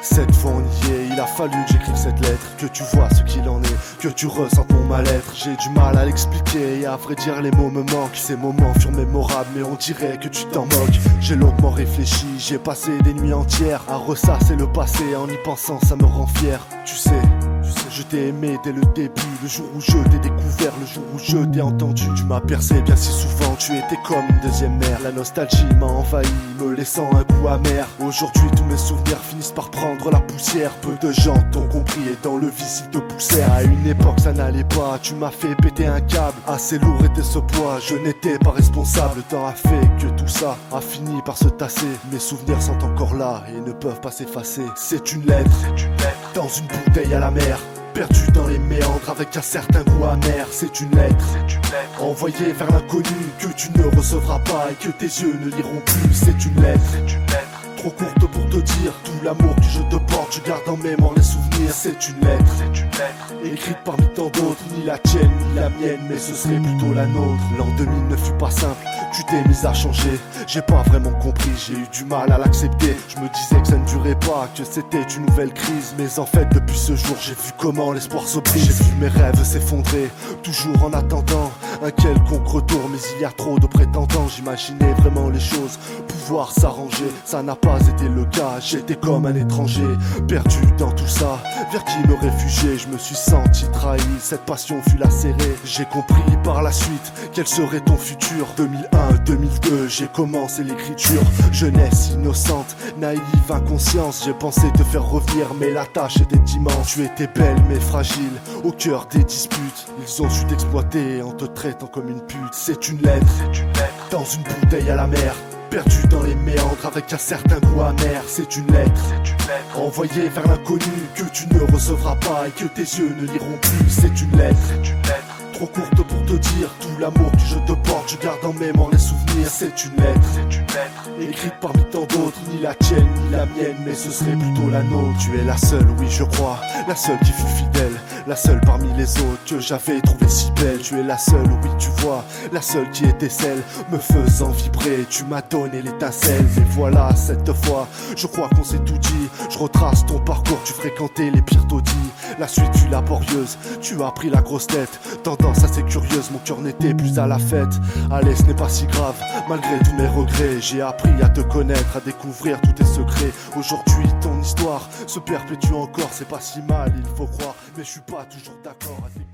Cette fois on y est, il a fallu que j'écrive cette lettre, que tu vois ce qu'il en est, que tu ressens mon mal-être. J'ai du mal à l'expliquer et à vrai dire les mots me manquent. Ces moments furent mémorables mais on dirait que tu t'en moques. J'ai longuement réfléchi, j'ai passé des nuits entières à ressasser le passé. En y pensant ça me rend fier. Tu sais, je t'ai aimé dès le début, le jour où je t'ai découvert, le jour où je t'ai entendu. Tu m'as percé bien si souvent, tu étais comme une deuxième mère. La nostalgie m'a envahi, me laissant un goût amer. Aujourd'hui tous mes souvenirs finissent par prendre la poussière. Peu de gens t'ont compris et dans le vice ils te poussèrent. À une époque ça n'allait pas, tu m'as fait péter un câble. Assez lourd était ce poids, je n'étais pas responsable. Le temps a fait que tout ça a fini par se tasser. Mes souvenirs sont encore là et ne peuvent pas s'effacer. C'est une lettre, dans une bouteille à la mer, perdu dans les méandres avec un certain goût amer. C'est une lettre envoyée vers l'inconnu que tu ne recevras pas et que tes yeux ne liront plus. C'est une lettre trop courte pour te dire tout l'amour que je te porte. Je garde en mémoire les souvenirs. C'est une lettre écrite parmi tant d'autres, ni la tienne ni la mienne, mais ce serait plutôt la nôtre. L'an 2000 ne fut pas simple, tu t'es mise à changer. J'ai pas vraiment compris, j'ai eu du mal à l'accepter. Je me disais que ça ne durait pas, que c'était une nouvelle crise. Mais en fait depuis ce jour j'ai vu comment l'espoir se brise. J'ai vu mes rêves s'effondrer, toujours en attendant un quelconque retour. Mais il y a trop de prétendants, j'imaginais vraiment les choses pouvoir s'arranger. Ça n'a pas été le cas, j'étais comme un étranger, perdu dans tout ça. Vers qui me réfugier, je me suis senti trahi. Cette passion fut lacérée, j'ai compris par la suite quel serait ton futur. 2001-2002, j'ai commencé l'écriture. Jeunesse innocente, naïve, inconscience. J'ai pensé te faire revenir mais la tâche était immense. Tu étais belle mais fragile, au cœur des disputes. Ils ont su t'exploiter en te traitant comme une pute. C'est une lettre, dans une bouteille à la mer, perdu dans les méandres avec un certain goût amer. C'est une lettre envoyée vers l'inconnu que tu ne recevras pas et que tes yeux ne liront plus. C'est une lettre trop courte pour te dire tout l'amour que je te porte. Je garde en mémoire les souvenirs. C'est une lettre écrite parmi tant d'autres, ni la tienne ni la mienne, mais ce serait plutôt la nôtre. Tu es la seule, oui je crois, la seule qui fut fidèle, la seule parmi les autres que j'avais trouvée si belle. Tu es la seule, oui tu vois, la seule qui était celle me faisant vibrer. Tu m'as donné l'étincelle, mais voilà cette fois je crois qu'on s'est tout dit. Je retrace ton parcours, tu fréquentais les pires taudis. La suite fut laborieuse, tu as pris la grosse tête. Tendance assez curieuse, mon cœur n'était plus à la fête. Allez, ce n'est pas si grave, malgré tous mes regrets. J'ai appris à te connaître, à découvrir tous tes secrets. Aujourd'hui ton histoire se perpétue encore. C'est pas si mal, il faut croire, mais je suis pas toujours d'accord avec